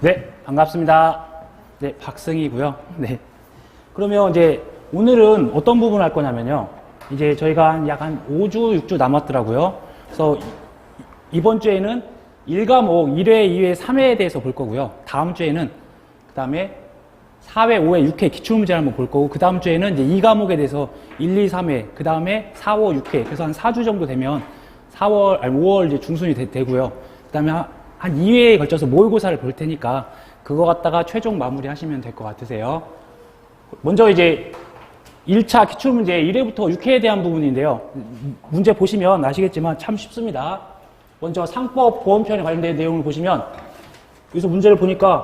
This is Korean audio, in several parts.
네, 반갑습니다. 네, 박승희고요. 네. 그러면 이제 오늘은 어떤 부분 할 거냐면요. 이제 저희가 약 한 5주, 6주 남았더라고요. 그래서 이번 주에는 1과목 1회, 2회, 3회에 대해서 볼 거고요. 다음 주에는 그 다음에 4회, 5회, 6회 기출문제를 한번 볼 거고, 그 다음 주에는 이제 2과목에 대해서 1, 2, 3회, 그 다음에 4, 5, 6회. 그래서 한 4주 정도 되면 5월 이제 중순이 되고요. 그 다음에 한 2회에 걸쳐서 모의고사를 볼 테니까 그거 갖다가 최종 마무리 하시면 될 것 같으세요. 먼저 이제 1차 기출문제 1회부터 6회에 대한 부분인데요. 문제 보시면 아시겠지만 참 쉽습니다. 먼저 상법 보험편에 관련된 내용을 보시면 여기서 문제를 보니까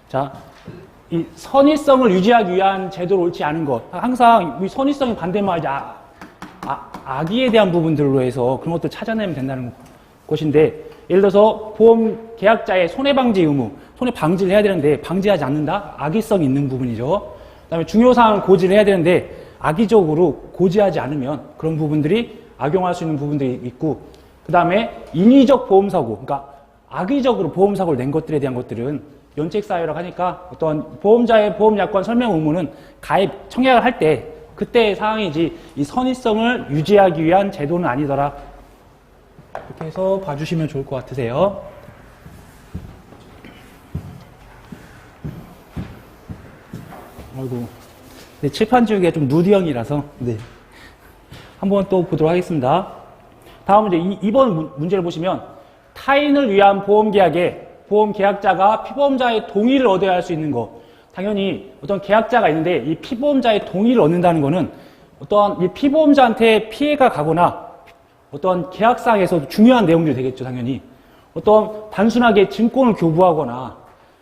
자, 이 선의성을 유지하기 위한 제도를 옳지 않은 것. 항상 이 선의성의 반대말 악의에 대한 부분들로 해서 그런 것들 찾아내면 된다는 것인데, 예를 들어서 보험 계약자의 손해방지 의무, 손해 방지를 해야 되는데 방지하지 않는다? 악의성이 있는 부분이죠. 그다음에 중요사항을 고지를 해야 되는데 악의적으로 고지하지 않으면 그런 부분들이 악용할 수 있는 부분들이 있고, 그 다음에 인위적 보험사고, 그러니까 악의적으로 보험사고를 낸 것들에 대한 것들은 연책사유라고 하니까 어떤 보험자의 보험약관 설명 의무는 가입 청약을 할 때 그때의 사항이지 이 선의성을 유지하기 위한 제도는 아니더라. 이렇게 해서 봐주시면 좋을 것 같으세요. 아이고, 네, 칠판 지우기가 좀 누디형이라서 네. 한번 또 보도록 하겠습니다. 다음은 이제 이번 문제를 보시면 타인을 위한 보험계약에 보험계약자가 피보험자의 동의를 얻어야 할 수 있는 것. 당연히 어떤 계약자가 있는데 이 피보험자의 동의를 얻는다는 것은 어떤 이 피보험자한테 피해가 가거나 어떤 계약상에서 중요한 내용들이 되겠죠, 당연히. 어떤 단순하게 증권을 교부하거나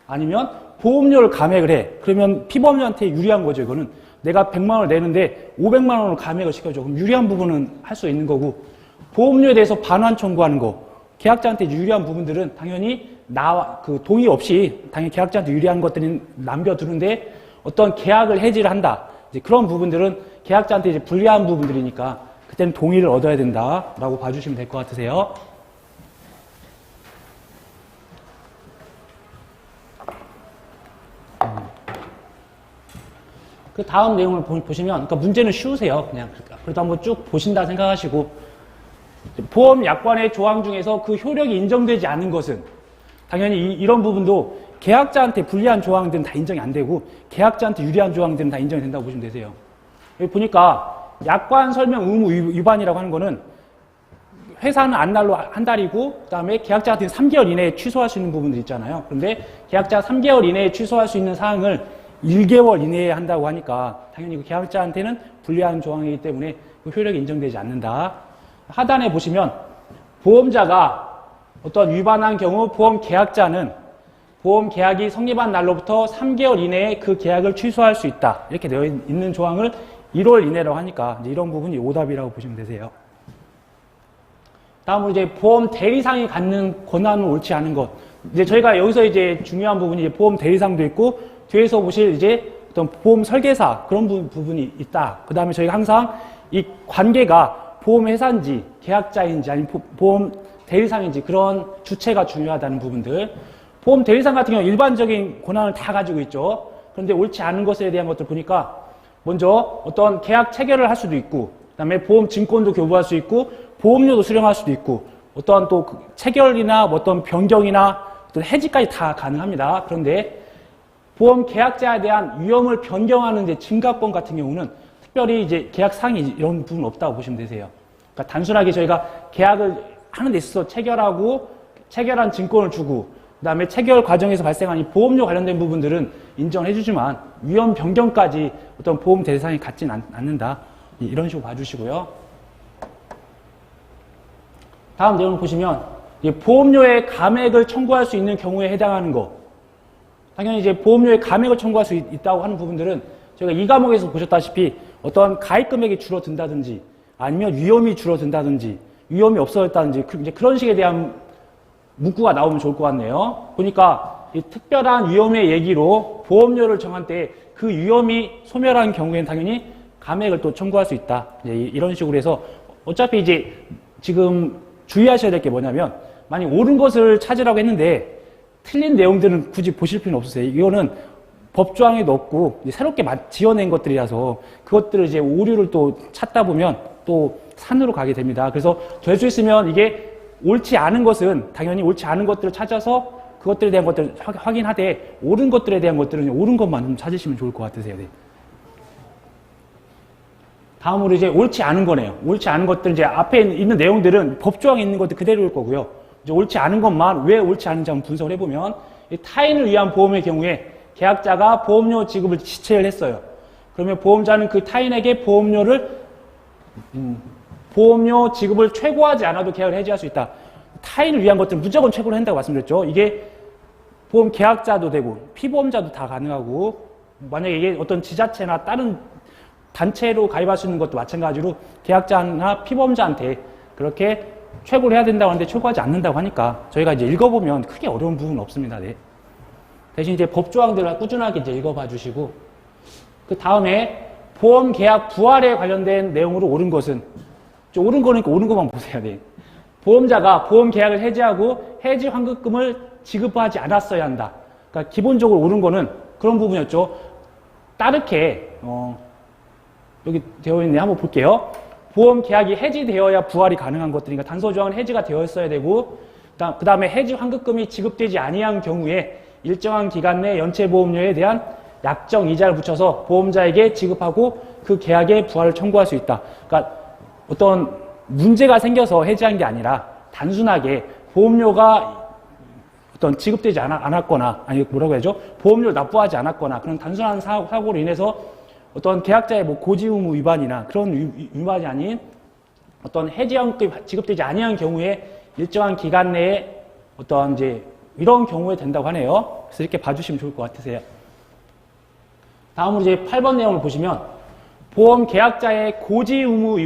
아니면 보험료를 감액을 해. 그러면 피보험자한테 유리한 거죠, 이거는. 내가 100만 원을 내는데 500만 원을 감액을 시켜줘. 그럼 유리한 부분은 할 수 있는 거고, 보험료에 대해서 반환 청구하는 거. 계약자한테 유리한 부분들은 당연히 동의 없이 당연히 계약자한테 유리한 것들은 남겨두는데 어떤 계약을 해지를 한다. 이제 그런 부분들은 계약자한테 이제 불리한 부분들이니까 그때는 동의를 얻어야 된다라고 봐주시면 될 것 같으세요. 그 다음 내용을 보시면, 그러니까 문제는 쉬우세요. 그냥 그래도 한번 쭉 보신다 생각하시고, 보험 약관의 조항 중에서 그 효력이 인정되지 않은 것은 당연히 이런 부분도 계약자한테 불리한 조항들은 다 인정이 안 되고 계약자한테 유리한 조항들은 다 인정이 된다고 보시면 되세요. 여기 보니까 약관 설명 의무 위반이라고 하는 거는 회사는 안날로 한 달이고, 그 다음에 계약자 같은 3개월 이내에 취소할 수 있는 부분들 있잖아요. 그런데 계약자 3개월 이내에 취소할 수 있는 사항을 1개월 이내에 한다고 하니까 당연히 그 계약자한테는 불리한 조항이기 때문에 그 효력이 인정되지 않는다. 하단에 보시면 보험자가 어떤 위반한 경우 보험 계약자는 보험 계약이 성립한 날로부터 3개월 이내에 그 계약을 취소할 수 있다. 이렇게 되어 있는 조항을 1월 이내라고 하니까 이제 이런 부분이 오답이라고 보시면 되세요. 다음으로 이제 보험 대리상이 갖는 권한은 옳지 않은 것. 이제 저희가 여기서 이제 중요한 부분이 이제 보험 대리상도 있고, 뒤에서 보실 이제 어떤 보험 설계사 그런 부분이 있다. 그 다음에 저희가 항상 이 관계가 보험회사인지 계약자인지 아니면 보험 대리상인지 그런 주체가 중요하다는 부분들. 보험 대리상 같은 경우 일반적인 권한을 다 가지고 있죠. 그런데 옳지 않은 것에 대한 것들 보니까 먼저 어떤 계약 체결을 할 수도 있고, 그다음에 보험 증권도 교부할 수 있고, 보험료도 수령할 수도 있고, 어떠한 또 체결이나 어떤 변경이나 어떤 해지까지 다 가능합니다. 그런데 보험 계약자에 대한 위험을 변경하는 이제 증가권 같은 경우는 특별히 이제 계약상이 이런 부분 없다고 보시면 되세요. 그러니까 단순하게 저희가 계약을 하는 데 있어서 체결한 증권을 주고, 그 다음에 체결 과정에서 발생한 이 보험료 관련된 부분들은 인정해 주지만 위험 변경까지 어떤 보험 대상이 갖지는 않는다. 이런 식으로 봐주시고요. 다음 내용을 보시면 보험료의 감액을 청구할 수 있는 경우에 해당하는 거. 당연히 이제 보험료의 감액을 청구할 수 있다고 하는 부분들은 저희가 이 과목에서 보셨다시피 어떤 가입 금액이 줄어든다든지 아니면 위험이 줄어든다든지 위험이 없어졌다든지 이제 그런 식에 대한 문구가 나오면 좋을 것 같네요. 보니까 이 특별한 위험의 얘기로 보험료를 정한 때 그 위험이 소멸한 경우에는 당연히 감액을 또 청구할 수 있다. 이런 식으로 해서 어차피 이제 지금 주의하셔야 될 게 뭐냐면 만약 옳은 것을 찾으라고 했는데 틀린 내용들은 굳이 보실 필요는 없으세요. 이거는 법조항에도 없고 새롭게 지어낸 것들이라서 그것들을 이제 오류를 또 찾다 보면 또 산으로 가게 됩니다. 그래서 될 수 있으면 이게 옳지 않은 것은 당연히 옳지 않은 것들을 찾아서 그것들에 대한 것들을 확인하되 옳은 것들에 대한 것들은 옳은 것만 좀 찾으시면 좋을 것 같으세요. 네. 다음으로 이제 옳지 않은 거네요. 옳지 않은 것들 이제 앞에 있는 내용들은 법조항에 있는 것들 그대로일 거고요. 이제 옳지 않은 것만 왜 옳지 않은지 한번 분석을 해보면 타인을 위한 보험의 경우에 계약자가 보험료 지급을 지체를 했어요. 그러면 보험자는 그 타인에게 보험료 지급을 최고하지 않아도 계약을 해지할 수 있다. 타인을 위한 것들은 무조건 최고로 한다고 말씀드렸죠. 이게 보험 계약자도 되고 피보험자도 다 가능하고 만약에 이게 어떤 지자체나 다른 단체로 가입할 수 있는 것도 마찬가지로 계약자나 피보험자한테 그렇게 최고로 해야 된다고 하는데 최고하지 않는다고 하니까 저희가 이제 읽어보면 크게 어려운 부분은 없습니다. 네. 대신 이제 법조항들을 꾸준하게 이제 읽어봐 주시고 그 다음에 보험 계약 부활에 관련된 내용으로 옳은 것은 옳은 거니까 옳은 것만 보세요. 네. 보험자가 보험 계약을 해지하고 해지 환급금을 지급하지 않았어야 한다. 그러니까 기본적으로 옳은 거는 그런 부분이었죠. 따르게 여기 되어 있네. 한번 볼게요. 보험 계약이 해지되어야 부활이 가능한 것들이니까 단서 조항은 해지가 되어 있어야 되고 그 다음에 해지 환급금이 지급되지 아니한 경우에 일정한 기간 내 연체보험료에 대한 약정 이자를 붙여서 보험자에게 지급하고 그 계약의 부활을 청구할 수 있다. 그러니까 어떤 문제가 생겨서 해지한 게 아니라 단순하게 보험료가 어떤 지급되지 않았거나 아니 뭐라고 해야죠? 보험료를 납부하지 않았거나 그런 단순한 사고로 인해서 어떤 계약자의 뭐 고지 의무 위반이나 그런 위반이 아닌 어떤 해지환급이 지급되지 아니한 경우에 일정한 기간 내에 어떤 이제 이런 경우에 된다고 하네요. 그래서 이렇게 봐주시면 좋을 것 같으세요. 다음으로 이제 8번 내용을 보시면 보험 계약자의 고지 의무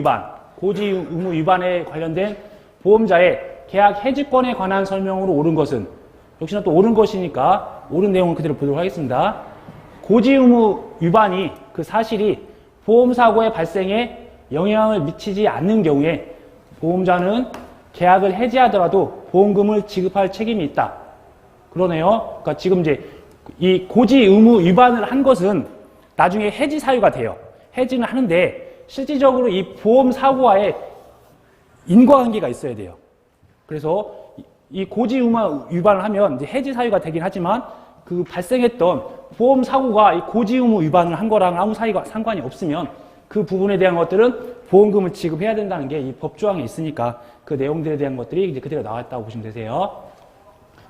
위반에 관련된 보험자의 계약 해지권에 관한 설명으로 옳은 것은 역시나 또 옳은 것이니까 옳은 내용을 그대로 보도록 하겠습니다. 고지 의무 위반이 그 사실이 보험사고의 발생에 영향을 미치지 않는 경우에 보험자는 계약을 해지하더라도 보험금을 지급할 책임이 있다. 그러네요. 그러니까 지금 이제 이 고지 의무 위반을 한 것은 나중에 해지 사유가 돼요. 해지는 하는데 실질적으로 이 보험 사고와의 인과관계가 있어야 돼요. 그래서 이 고지 의무 위반을 하면 이제 해지 사유가 되긴 하지만 그 발생했던 보험 사고가 이 고지 의무 위반을 한 거랑 아무 상관이 없으면 그 부분에 대한 것들은 보험금을 지급해야 된다는 게 이 법조항에 있으니까 그 내용들에 대한 것들이 이제 그대로 나왔다고 보시면 되세요.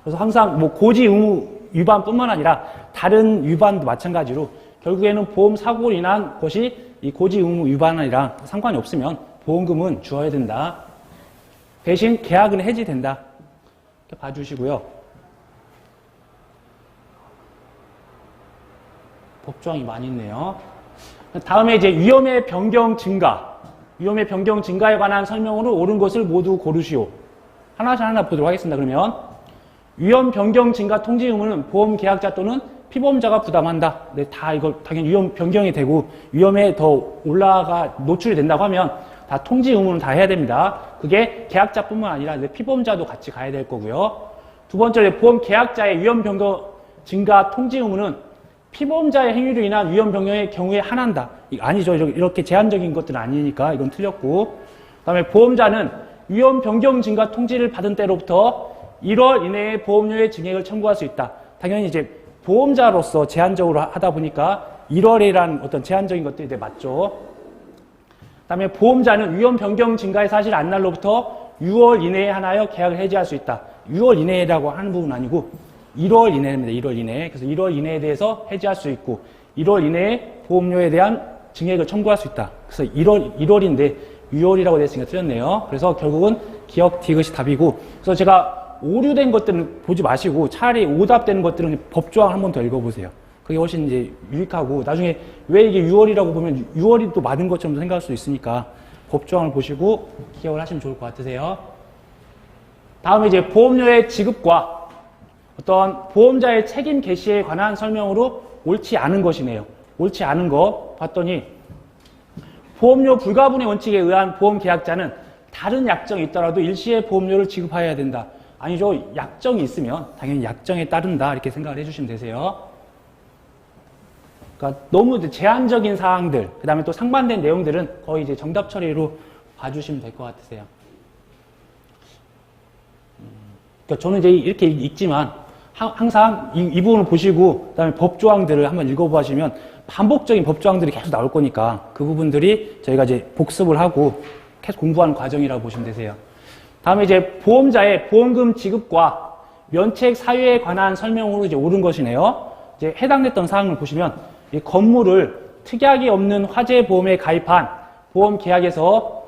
그래서 항상 뭐 고지 의무 위반뿐만 아니라 다른 위반도 마찬가지로 결국에는 보험 사고로 인한 것이 이 고지 의무 위반이랑 상관이 없으면 보험금은 주어야 된다. 대신 계약은 해지된다. 이렇게 봐주시고요. 법조항이 많이 있네요. 다음에 이제 위험의 변경 증가. 위험의 변경 증가에 관한 설명으로 옳은 것을 모두 고르시오. 하나씩 하나 보도록 하겠습니다. 그러면 위험 변경 증가 통지 의무는 보험 계약자 또는 피보험자가 부담한다. 네, 다 이거 당연히 위험 변경이 되고 위험에 더 노출이 된다고 하면 다 통지 의무는 다 해야 됩니다. 그게 계약자뿐만 아니라 피보험자도 같이 가야 될 거고요. 두 번째로 보험 계약자의 위험 변경 증가 통지 의무는 피보험자의 행위로 인한 위험 변경의 경우에 한한다. 아니죠. 이렇게 제한적인 것들은 아니니까 이건 틀렸고. 그 다음에 보험자는 위험 변경 증가 통지를 받은 때로부터 1월 이내에 보험료의 증액을 청구할 수 있다. 당연히 이제 보험자로서 제한적으로 하다 보니까 1월이라는 어떤 제한적인 것들이 맞죠. 그 다음에 보험자는 위험 변경 증가의 사실 안날로부터 6월 이내에 하나여 계약을 해지할 수 있다. 6월 이내라고 하는 부분은 아니고 1월 이내입니다. 1월 이내에. 그래서 1월 이내에 대해서 해지할 수 있고 1월 이내에 보험료에 대한 증액을 청구할 수 있다. 그래서 1월인데 6월이라고 되어 있으니까 틀렸네요. 그래서 결국은 기억 디귿이 답이고 그래서 제가 오류된 것들은 보지 마시고 차라리 오답되는 것들은 법조항 한 번 더 읽어보세요. 그게 훨씬 이제 유익하고 나중에 왜 이게 6월이라고 보면 6월이 또 맞은 것처럼 생각할 수 있으니까 법조항을 보시고 기억을 하시면 좋을 것 같으세요. 다음에 이제 보험료의 지급과 어떤 보험자의 책임 개시에 관한 설명으로 옳지 않은 것이네요. 옳지 않은 거 봤더니 보험료 불가분의 원칙에 의한 보험 계약자는 다른 약정이 있더라도 일시에 보험료를 지급해야 된다. 아니죠. 약정이 있으면 당연히 약정에 따른다 이렇게 생각을 해주시면 되세요. 그러니까 너무 이제 제한적인 사항들, 그 다음에 또 상반된 내용들은 거의 이제 정답 처리로 봐주시면 될 것 같으세요. 그러니까 저는 이제 이렇게 읽지만 항상 이 부분을 보시고 그다음에 법조항들을 한번 읽어보시면 반복적인 법조항들이 계속 나올 거니까 그 부분들이 저희가 이제 복습을 하고 계속 공부하는 과정이라고 보시면 되세요. 다음에 이제 보험자의 보험금 지급과 면책 사유에 관한 설명으로 이제 옳은 것이네요. 이제 해당됐던 사항을 보시면 이 건물을 특약이 없는 화재 보험에 가입한 보험 계약에서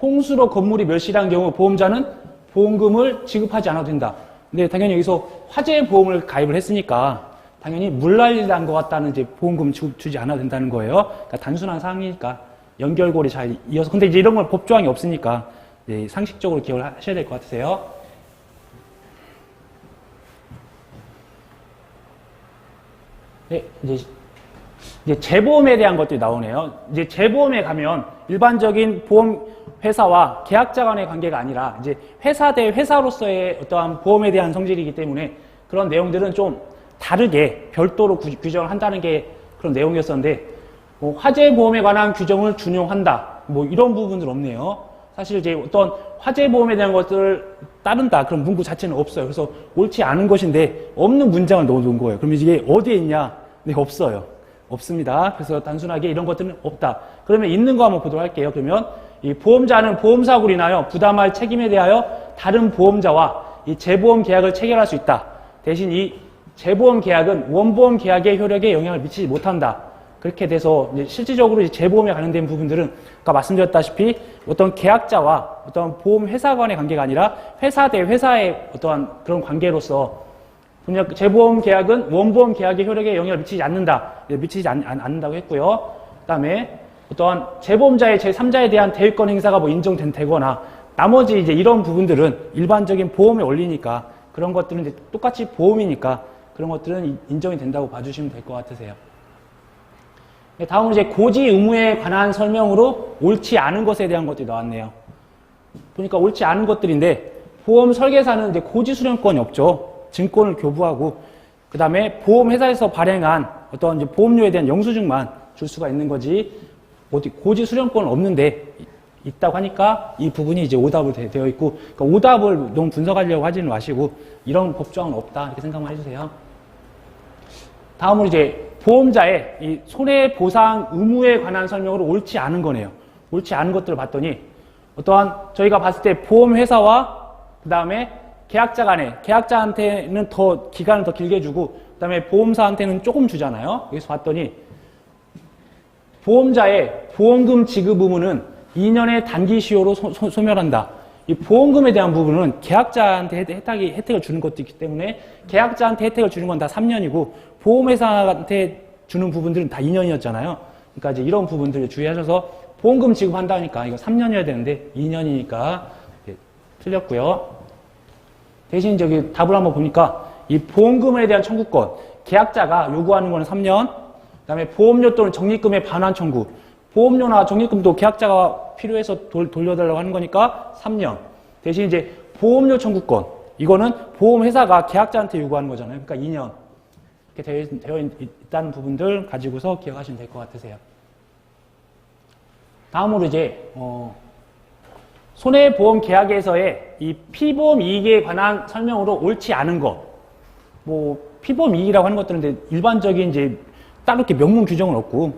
홍수로 건물이 멸실한 경우 보험자는 보험금을 지급하지 않아도 된다. 근데 당연히 여기서 화재 보험을 가입을 했으니까 당연히 물난리 난 것 같다는 이제 보험금 주지 않아도 된다는 거예요. 그러니까 단순한 사항이니까 연결고리 잘 이어서. 근데 이제 이런 건 법조항이 없으니까 상식적으로 기억을 하셔야 될 것 같으세요. 네, 이제 재보험에 대한 것들이 나오네요. 이제 재보험에 가면 일반적인 보험 회사와 계약자 간의 관계가 아니라 이제 회사 대 회사로서의 어떠한 보험에 대한 성질이기 때문에 그런 내용들은 좀 다르게 별도로 규정을 한다는 게 그런 내용이었었는데 뭐 화재 보험에 관한 규정을 준용한다 뭐 이런 부분은 없네요. 사실 이제 어떤 화재 보험에 대한 것들을 따른다 그런 문구 자체는 없어요. 그래서 옳지 않은 것인데 없는 문장을 넣어놓은 거예요. 그러면 이게 어디에 있냐? 네, 없어요. 없습니다. 그래서 단순하게 이런 것들은 없다. 그러면 있는 거 한번 보도록 할게요. 그러면 이 보험자는 보험사고로 인하여 부담할 책임에 대하여 다른 보험자와 이 재보험 계약을 체결할 수 있다. 대신 이 재보험 계약은 원보험 계약의 효력에 영향을 미치지 못한다. 그렇게 돼서 이제 실질적으로 이제 재보험에 관련된 부분들은 아까 말씀드렸다시피 어떤 계약자와 어떤 보험 회사 간의 관계가 아니라 회사 대 회사의 어떠한 그런 관계로서 재보험 계약은 원보험 계약의 효력에 영향을 미치지 않는다. 미치지 않는다고 했고요. 그 다음에 어떠한 재보험자의 제3자에 대한 대유권 행사가 뭐 인정되거나 나머지 이제 이런 부분들은 일반적인 보험의 원리니까 그런 것들은 이제 똑같이 보험이니까 그런 것들은 인정이 된다고 봐주시면 될 것 같으세요. 다음으로 이제 고지 의무에 관한 설명으로 옳지 않은 것에 대한 것들이 나왔네요. 보니까 옳지 않은 것들인데 보험 설계사는 이제 고지 수령권이 없죠. 증권을 교부하고 그 다음에 보험회사에서 발행한 어떤 이제 보험료에 대한 영수증만 줄 수가 있는 거지 어디 고지 수령권은 없는데 있다고 하니까 이 부분이 이제 오답으로 되어 있고 그러니까 오답을 너무 분석하려고 하지는 마시고 이런 법조항은 없다 이렇게 생각만 해주세요. 다음으로 이제 보험자의 이 손해보상 의무에 관한 설명으로 옳지 않은 거네요. 옳지 않은 것들을 봤더니 어떠한 저희가 봤을 때 보험회사와 그 다음에 계약자 간에 계약자한테는 더 기간을 더 길게 주고 그 다음에 보험사한테는 조금 주잖아요. 여기서 봤더니 보험자의 보험금 지급 의무는 2년의 단기 시효로 소멸한다. 이 보험금에 대한 부분은 계약자한테 혜택을 주는 것도 있기 때문에 계약자한테 혜택을 주는 건 다 3년이고 보험회사한테 주는 부분들은 다 2년이었잖아요. 그러니까 이제 이런 부분들을 주의하셔서 보험금 지급한다니까 이거 3년이어야 되는데 2년이니까 틀렸고요. 대신 저기 답을 한번 보니까 이 보험금에 대한 청구권 계약자가 요구하는 거는 3년 그 다음에 보험료 또는 적립금의 반환 청구 보험료나 적립금도 계약자가 필요해서 돌려달라고 하는 거니까 3년 대신 이제 보험료 청구권 이거는 보험회사가 계약자한테 요구하는 거잖아요. 그러니까 2년 이렇게 되어 있다는 부분들 가지고서 기억하시면 될 것 같으세요. 다음으로 이제 손해보험 계약에서의 이 피보험 이익에 관한 설명으로 옳지 않은 것. 뭐 피보험 이익이라고 하는 것들은 이제 일반적인 이제 따로 이렇게 명문 규정은 없고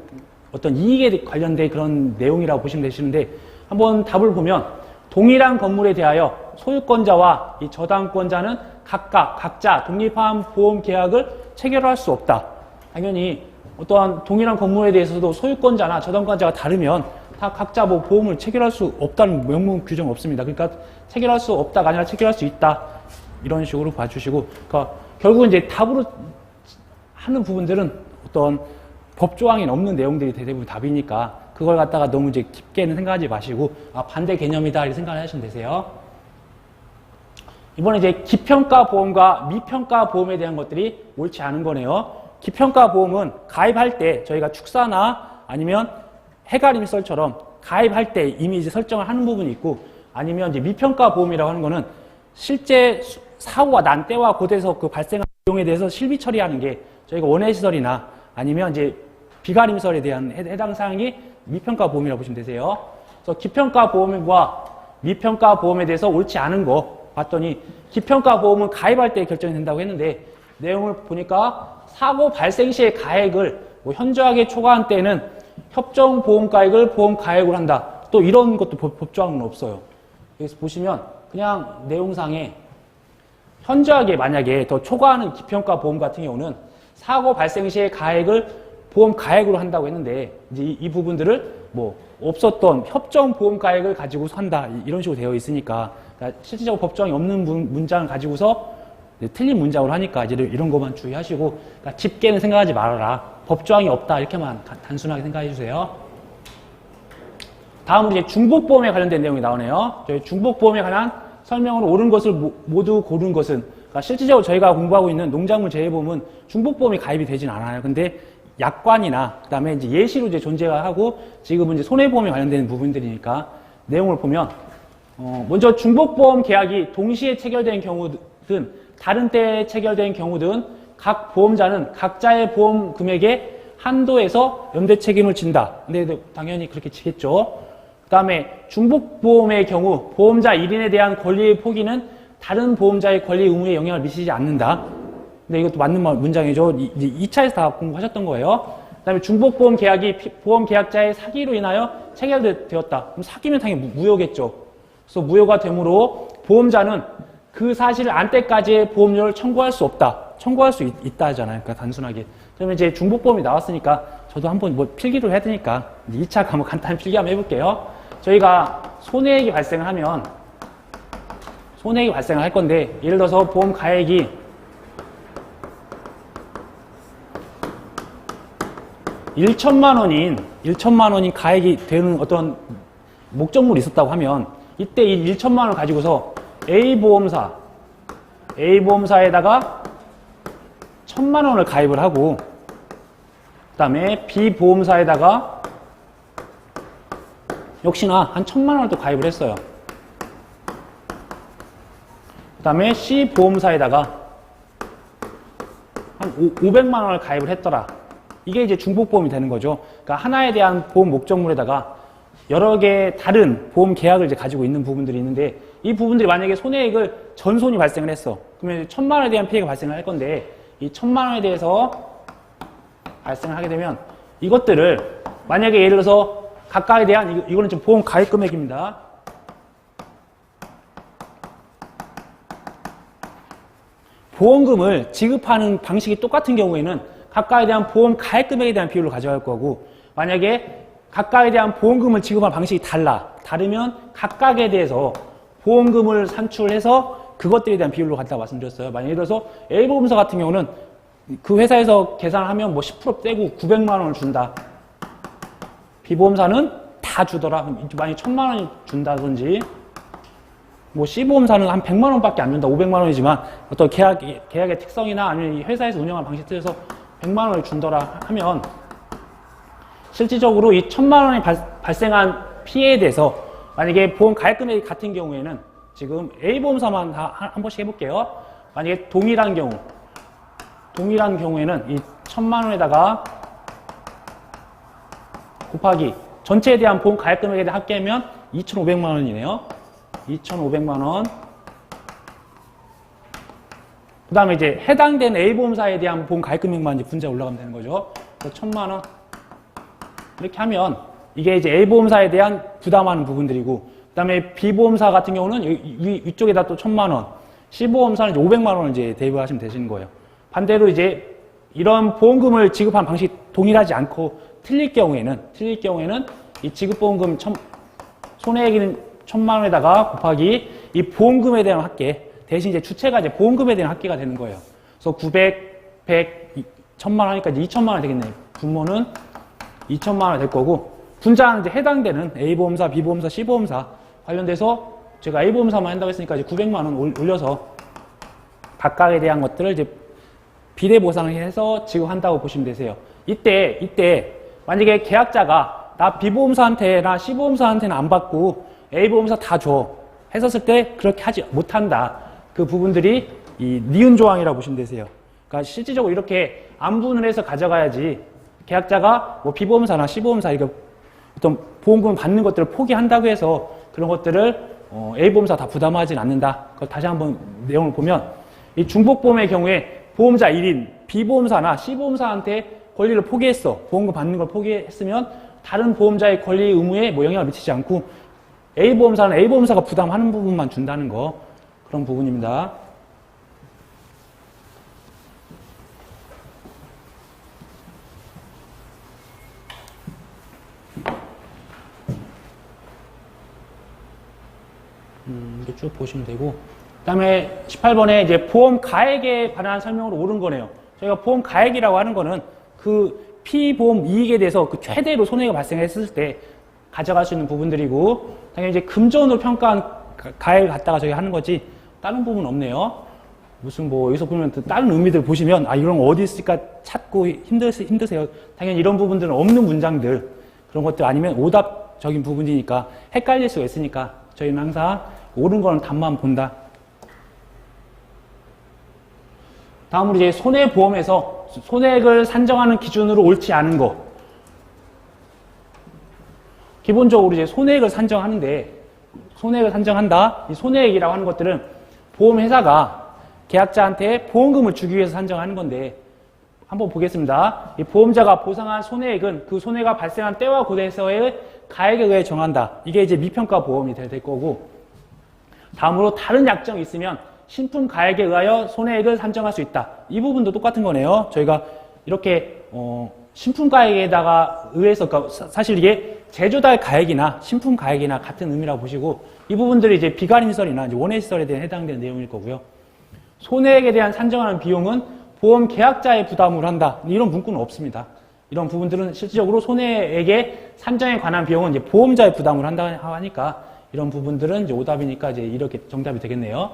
어떤 이익에 관련된 그런 내용이라고 보시면 되시는데 한번 답을 보면 동일한 건물에 대하여 소유권자와 이 저당권자는 각자 독립한 보험 계약을 체결할 수 없다. 당연히 어떠한 동일한 건물에 대해서도 소유권자나 저당권자가 다르면 다 각자 뭐 보험을 체결할 수 없다는 명문 규정 없습니다. 그러니까 체결할 수 없다가 아니라 체결할 수 있다. 이런 식으로 봐주시고, 그러니까 결국은 이제 답으로 하는 부분들은 어떤 법조항이 없는 내용들이 대부분 답이니까 그걸 갖다가 너무 이제 깊게는 생각하지 마시고 반대 개념이다 이렇게 생각을 하시면 되세요. 이번에 이제 기평가 보험과 미평가 보험에 대한 것들이 옳지 않은 거네요. 기평가 보험은 가입할 때 저희가 축사나 아니면 해가림설처럼 가입할 때 이미 이제 설정을 하는 부분이 있고 아니면 이제 미평가 보험이라고 하는 거는 실제 사고가 난 때와 곧에서 그 발생한 비용에 대해서 실비 처리하는 게 저희가 원해시설이나 아니면 이제 비가림설에 대한 해당 사항이 미평가 보험이라고 보시면 되세요. 그래서 기평가 보험과 미평가 보험에 대해서 옳지 않은 거 봤더니 기평가 보험은 가입할 때 결정이 된다고 했는데 내용을 보니까 사고 발생 시의 가액을 뭐 현저하게 초과한 때는 협정 보험 가액을 보험 가액으로 한다. 또 이런 것도 법조항은 없어요. 그래서 보시면 그냥 내용상에 현저하게 만약에 더 초과하는 기평가 보험 같은 경우는 사고 발생 시의 가액을 보험 가액으로 한다고 했는데 이제 이 부분들을 뭐 없었던 협정 보험 가액을 가지고 한다 이런 식으로 되어 있으니까 그러니까 실질적으로 법조항이 없는 문장을 가지고서 틀린 문장으로 하니까 이제 이런 것만 주의하시고 그러니까 집계는 생각하지 말아라. 법조항이 없다 이렇게만 단순하게 생각해 주세요. 다음으로 이제 중복보험에 관련된 내용이 나오네요. 저희 중복보험에 관한 설명으로 옳은 것을 모두 고른 것은 그러니까 실질적으로 저희가 공부하고 있는 농작물 재해보험은 중복보험이 가입이 되진 않아요. 근데 약관이나 그다음에 이제 예시로 이제 존재가 하고 지금은 이제 손해보험에 관련된 부분들이니까 내용을 보면 먼저 중복보험 계약이 동시에 체결된 경우든 다른 때에 체결된 경우든 각 보험자는 각자의 보험 금액의 한도에서 연대 책임을 진다. 근데 당연히 그렇게 지겠죠. 그 다음에 중복보험의 경우 보험자 1인에 대한 권리의 포기는 다른 보험자의 권리 의무에 영향을 미치지 않는다. 근데 이것도 맞는 문장이죠. 이제 2차에서 다 공부하셨던 거예요. 그 다음에 중복보험 계약이 보험 계약자의 사기로 인하여 체결되었다. 그럼 사기면 당연히 무효겠죠. 그래서 무효가 되므로 보험자는 그 사실을 안 때까지의 보험료를 청구할 수 없다. 청구할 수 있다 하잖아요. 그러니까 단순하게. 그러면 이제 중복보험이 나왔으니까 저도 한번 뭐 필기를 해야 되니까 2차 과목 간단히 필기 한번 해볼게요. 저희가 손해액이 발생을 하면 손해액이 발생을 할 건데 예를 들어서 보험 가액이 1천만 원인 가액이 되는 어떤 목적물이 있었다고 하면 이때 이 1천만 원을 가지고서 A보험사에다가 1,000만 원을 가입을 하고 그 다음에 B보험사에다가 역시나 한 1,000만 원을 또 가입을 했어요. 그 다음에 C보험사에다가 한 500만 원을 가입을 했더라. 이게 이제 중복보험이 되는 거죠. 그러니까 하나에 대한 보험 목적물에다가 여러 개의 다른 보험 계약을 이제 가지고 있는 부분들이 있는데 이 부분들이 만약에 손해액을 전손이 발생을 했어. 그러면 1,000만 원에 대한 피해가 발생을 할 건데 이 1,000만 원에 대해서 발생을 하게 되면 이것들을 만약에 예를 들어서 각각에 대한 이거는 지금 보험 가입 금액입니다. 보험금을 지급하는 방식이 똑같은 경우에는 각각에 대한 보험 가입 금액에 대한 비율로 가져갈 거고 만약에 각각에 대한 보험금을 지급하는 방식이 다르면 각각에 대해서 보험금을 산출해서 그것들에 대한 비율로 갖다 말씀드렸어요. 만약 예를 들어서 A보험사 같은 경우는 그 회사에서 계산을 하면 뭐 10% 떼고 900만 원을 준다. B보험사는 다 주더라. 만약 1,000만 원이 준다든지 뭐 C보험사는 한 100만 원밖에 안 준다. 500만 원이지만 어떤 계약의 특성이나 아니면 이 회사에서 운영하는 방식 틀려서 100만 원을 준더라 하면 실질적으로 이 1,000만 원이 발생한 피해에 대해서 만약에 보험 가입 금액이 같은 경우에는 지금 A보험사만 한 번씩 해볼게요. 만약에 동일한 경우에는 이 1,000만 원에다가 곱하기 전체에 대한 보험 가입 금액에 대한 합계하면 2,500만 원이네요. 2,500만 원. 그 다음에 이제 해당되는 A보험사에 대한 보험 가입 금액만 이제 분자 올라가면 되는 거죠. 그래서 1,000만 원. 이렇게 하면 이게 이제 A보험사에 대한 부담하는 부분들이고 그 다음에 B보험사 같은 경우는 위쪽에다 또 1,000만 원, C보험사는 이제 500만 원을 이제 대입하시면 되시는 거예요. 반대로 이제 이런 보험금을 지급하는 방식이 동일하지 않고 틀릴 경우에는 이 지급보험금 손해액은 1,000만 원에다가 곱하기 이 보험금에 대한 합계 대신 이제 주체가 이제 보험금에 대한 합계가 되는 거예요. 그래서 900, 100, 1,000만 원 하니까 이제 2,000만 원 되겠네요. 부모는 2,000만 원 될 거고 분자는 이제 해당되는 A보험사, B보험사, C보험사 관련돼서 제가 A보험사만 한다고 했으니까 이제 900만 원 올려서 각각에 대한 것들을 이제 비례 보상을 해서 지급한다고 보시면 되세요. 이때 만약에 계약자가 나 B보험사한테나 C보험사한테는 안 받고 A보험사 다 줘 했었을 때 그렇게 하지 못한다. 그 부분들이 이 니은 조항이라고 보시면 되세요. 그러니까 실질적으로 이렇게 안분을 해서 가져가야지 계약자가 뭐 B보험사나 C보험사 이거 어떤 보험금을 받는 것들을 포기한다고 해서 그런 것들을 A보험사 다 부담하진 않는다. 그걸 다시 한번 내용을 보면 이 중복보험의 경우에 보험자 1인 B보험사나 C보험사한테 권리를 포기했어. 보험금 받는 걸 포기했으면 다른 보험자의 권리 의무에 뭐 영향을 미치지 않고 A보험사는 A보험사가 부담하는 부분만 준다는 거 그런 부분입니다. 이렇게 쭉 보시면 되고 그 다음에 18번에 이제 보험 가액에 관한 설명으로 옳은 거네요. 저희가 보험 가액이라고 하는 거는 그 피보험 이익에 대해서 그 최대로 손해가 발생했을 때 가져갈 수 있는 부분들이고 당연히 이제 금전으로 평가한 가액을 갖다가 저희 하는 거지 다른 부분은 없네요. 무슨 뭐 여기서 보면 다른 의미들 보시면 아 이런 거 어디 있을까 찾고 힘드세요. 당연히 이런 부분들은 없는 문장들 그런 것들 아니면 오답적인 부분이니까 헷갈릴 수가 있으니까 저희는 항상 옳은 거는 답만 본다. 다음으로 이제 손해보험에서 손해액을 산정하는 기준으로 옳지 않은 거. 기본적으로 이제 손해액을 산정하는데 손해액을 산정한다. 이 손해액이라고 하는 것들은 보험회사가 계약자한테 보험금을 주기 위해서 산정하는 건데 한번 보겠습니다. 이 보험자가 보상한 손해액은 그 손해가 발생한 때와 곳에서의 가액에 의해 정한다. 이게 이제 미평가 보험이 될 거고 다음으로 다른 약정이 있으면 신품 가액에 의하여 손해액을 산정할 수 있다. 이 부분도 똑같은 거네요. 저희가 이렇게 신품 가액에다가 의해서 그러니까 사실 이게 제조달 가액이나 신품 가액이나 같은 의미라고 보시고 이 부분들이 이제 비관인설이나 이제 원해시설에 대한 해당되는 내용일 거고요. 손해액에 대한 산정하는 비용은 보험 계약자의 부담으로 한다. 이런 문구는 없습니다. 이런 부분들은 실질적으로 손해액의 산정에 관한 비용은 이제 보험자의 부담을 한다 하니까 이런 부분들은 이제 오답이니까 이제 이렇게 정답이 되겠네요.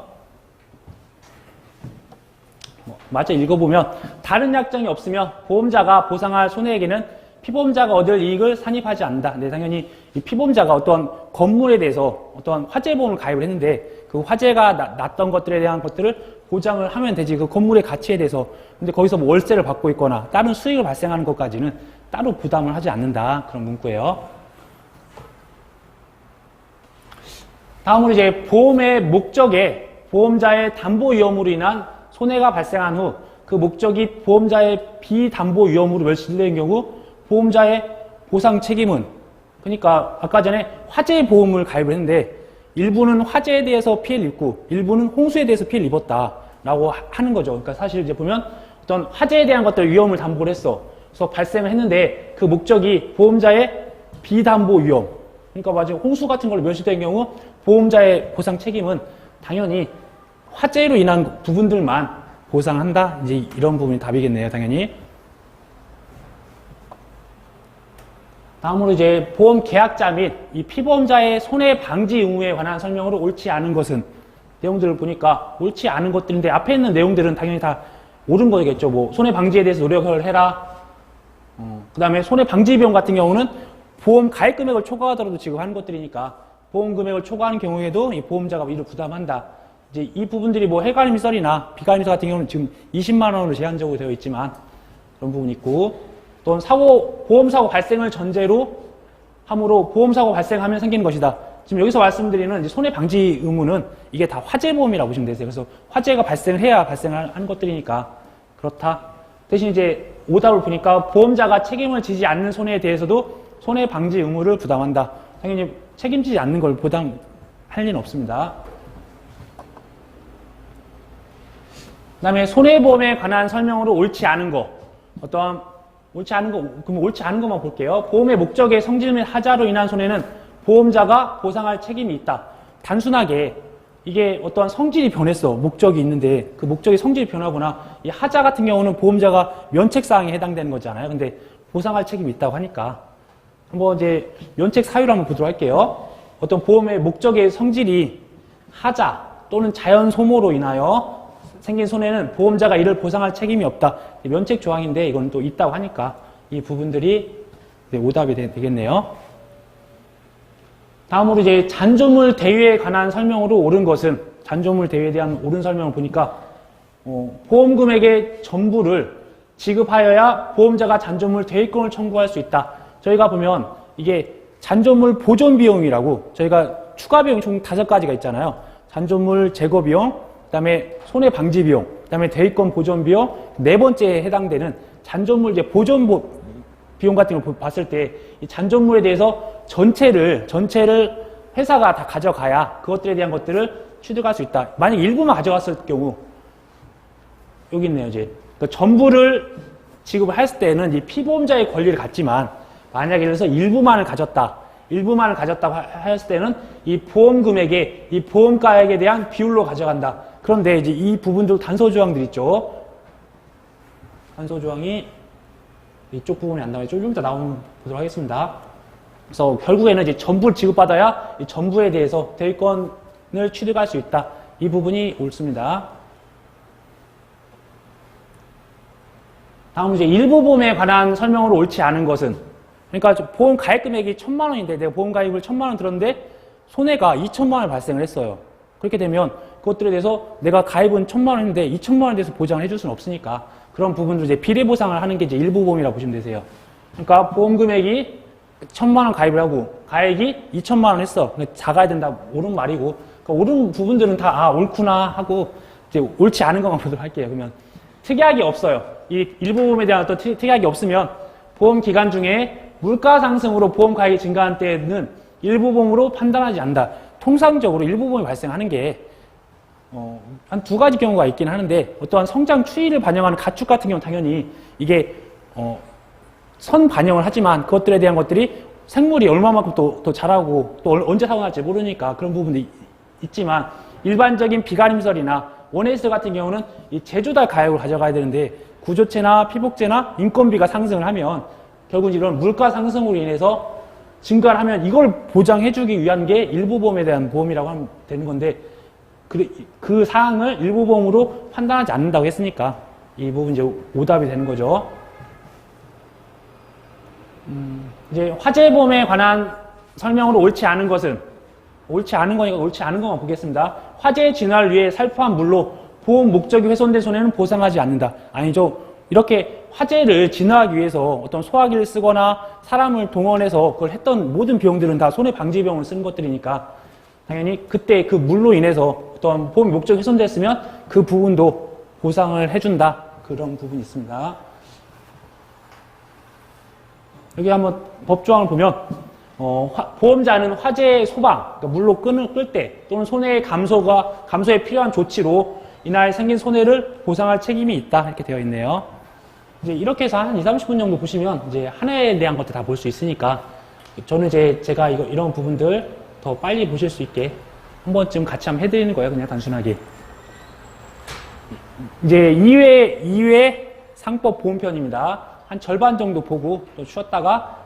마저 읽어보면 다른 약정이 없으면 보험자가 보상할 손해액에는 피보험자가 얻을 이익을 산입하지 않는다. 네, 당연히 이 피보험자가 어떤 건물에 대해서 어떤 화재보험을 가입을 했는데 그 화재가 났던 것들에 대한 것들을 보장을 하면 되지 그 건물의 가치에 대해서 근데 거기서 뭐 월세를 받고 있거나 다른 수익을 발생하는 것까지는 따로 부담을 하지 않는다. 그런 문구예요. 다음으로 이제 보험의 목적에 보험자의 담보 위험으로 인한 손해가 발생한 후 그 목적이 보험자의 비담보 위험으로 멸실된 경우 보험자의 보상 책임은 그러니까 아까 전에 화재 보험을 가입을 했는데 일부는 화재에 대해서 피해를 입고 일부는 홍수에 대해서 피해를 입었다라고 하는 거죠. 그러니까 사실 이제 보면 어떤 화재에 대한 것들 위험을 담보를 했어. 그래서 발생을 했는데 그 목적이 보험자의 비담보 위험. 그러니까 마치 홍수 같은 걸로 멸실된 경우 보험자의 보상 책임은 당연히 화재로 인한 부분들만 보상한다. 이제 이런 부분이 답이겠네요, 당연히. 다음으로 이제 보험 계약자 및 이 피보험자의 손해 방지 의무에 관한 설명으로 옳지 않은 것은 내용들을 보니까 옳지 않은 것들인데 앞에 있는 내용들은 당연히 다 옳은 거겠죠. 뭐 손해 방지에 대해서 노력을 해라. 그 다음에 손해 방지 비용 같은 경우는 보험 가입 금액을 초과하더라도 지급하는 것들이니까 보험 금액을 초과하는 경우에도 이 보험자가 이를 부담한다. 이제 이 부분들이 뭐 해가림설이나 비가림설 같은 경우는 지금 20만 원으로 제한적으로 되어 있지만 그런 부분이 있고 또는 보험사고 발생을 전제로 함으로 보험사고 발생하면 생기는 것이다. 지금 여기서 말씀드리는 이제 손해방지 의무는 이게 다 화재보험이라고 보시면 되세요. 그래서 화재가 발생해야 발생하는 것들이니까 그렇다. 대신 이제 오답을 보니까 보험자가 책임을 지지 않는 손해에 대해서도 손해방지 의무를 부담한다. 당연히 책임지지 않는 걸 부담할 리는 없습니다. 그 다음에 손해보험에 관한 설명으로 옳지 않은 거. 옳지 않은 거, 그럼 옳지 않은 것만 볼게요. 보험의 목적의 성질 및 하자로 인한 손해는 보험자가 보상할 책임이 있다. 단순하게 이게 어떠한 성질이 변했어. 목적이 있는데 그 목적의 성질이 변하거나 이 하자 같은 경우는 보험자가 면책사항에 해당되는 거잖아요. 근데 보상할 책임이 있다고 하니까 한번 이제 면책 사유를 한번 보도록 할게요. 어떤 보험의 목적의 성질이 하자 또는 자연 소모로 인하여 생긴 손해는 보험자가 이를 보상할 책임이 없다. 면책 조항인데 이건 또 있다고 하니까 이 부분들이 오답이 되겠네요. 다음으로 이제 잔존물 대위에 관한 설명으로 옳은 것은 잔존물 대회에 대한 옳은 설명을 보니까 보험 금액의 전부를 지급하여야 보험자가 잔존물 대위권을 청구할 수 있다. 저희가 보면 이게 잔존물 보존 비용이라고 저희가 추가 비용이 총 5가지가 있잖아요. 잔존물 제거 비용, 그다음에 손해 방지 비용, 그다음에 대위권 보존 비용, 네 번째에 해당되는 잔존물 이제 보존 비용 같은 걸 봤을 때 이 잔존물에 대해서 전체를 회사가 다 가져가야 그것들에 대한 것들을 취득할 수 있다. 만약 일부만 가져갔을 경우 여기 있네요. 이제 그러니까 전부를 지급을 했을 때는 이 피보험자의 권리를 갖지만 만약 예를 들어서 일부만을 가졌다고 했을 때는 이 보험 금액에 이 보험가액에 대한 비율로 가져간다. 그런데 이제 이 부분도 단서 조항들 있죠. 단서 조항이 이쪽 부분이 안 나와요. 좀 이따 보도록 하겠습니다. 그래서 결국에는 이제 전부를 지급받아야 이 전부에 대해서 대위권을 취득할 수 있다. 이 부분이 옳습니다. 다음 이제 일부 보험에 관한 설명으로 옳지 않은 것은, 그러니까 보험 가입 금액이 1,000만 원인데 내가 보험 가입을 1,000만 원 들었는데 손해가 2,000만 원 발생을 했어요. 그렇게 되면 그것들에 대해서 내가 가입은 1,000만 원인데 2,000만 원에 대해서 보장을 해줄 수는 없으니까 그런 부분도 이제 비례 보상을 하는 게 이제 일부 보험이라고 보시면 되세요. 그러니까 보험 금액이 1,000만 원 가입을 하고 가액이 2,000만 원 했어. 작아야 된다. 옳은 말이고. 그러니까 옳은 부분들은 다 옳구나 하고 이제 옳지 않은 것만 보도록 할게요. 그러면 특약이 없어요. 이 일부 보험에 대한 어떤 특약이 없으면 보험 기간 중에 물가 상승으로 보험 가액이 증가한 때는 일부 보험으로 판단하지 않는다. 통상적으로 일부 보험이 발생하는 게 한 2가지 경우가 있긴 하는데 어떠한 성장 추이를 반영하는 가축 같은 경우는 당연히 이게 선 반영을 하지만 그것들에 대한 것들이 생물이 얼마만큼 또 자라고 또 언제 사고 날지 모르니까 그런 부분도 있지만 일반적인 비가림설이나 원에이스 같은 경우는 이 제조달 가액을 가져가야 되는데 구조체나 피복제나 인건비가 상승을 하면 결국 이런 물가 상승으로 인해서 증가를 하면 이걸 보장해주기 위한 게 일부 보험에 대한 보험이라고 하면 되는 건데 그 사항을 일부 보험으로 판단하지 않는다고 했으니까 이 부분 이제 오답이 되는 거죠. 이제 화재보험에 관한 설명으로 옳지 않은 것은 옳지 않은 거니까 옳지 않은 것만 보겠습니다. 화재 진화를 위해 살포한 물로 보험 목적이 훼손된 손해는 보상하지 않는다. 아니죠. 이렇게 화재를 진화하기 위해서 어떤 소화기를 쓰거나 사람을 동원해서 그걸 했던 모든 비용들은 다 손해 방지 비용을 쓰는 것들이니까 당연히 그때 그 물로 인해서 어떤 보험 목적이 훼손됐으면 그 부분도 보상을 해준다. 그런 부분이 있습니다. 여기 한번 법조항을 보면 보험자는 화재 소방, 그러니까 물로 끌 때 또는 손해 감소에 필요한 조치로 이날 생긴 손해를 보상할 책임이 있다. 이렇게 되어 있네요. 이제 이렇게 해서 한 20-30분 정도 보시면 이제 한 해에 대한 것들 다 볼 수 있으니까 저는 제가 이런 부분들 더 빨리 보실 수 있게 한 번쯤 같이 한번 해드리는 거예요. 그냥 단순하게. 이제 2회 상법 보험편입니다. 한 절반 정도 보고 또 쉬었다가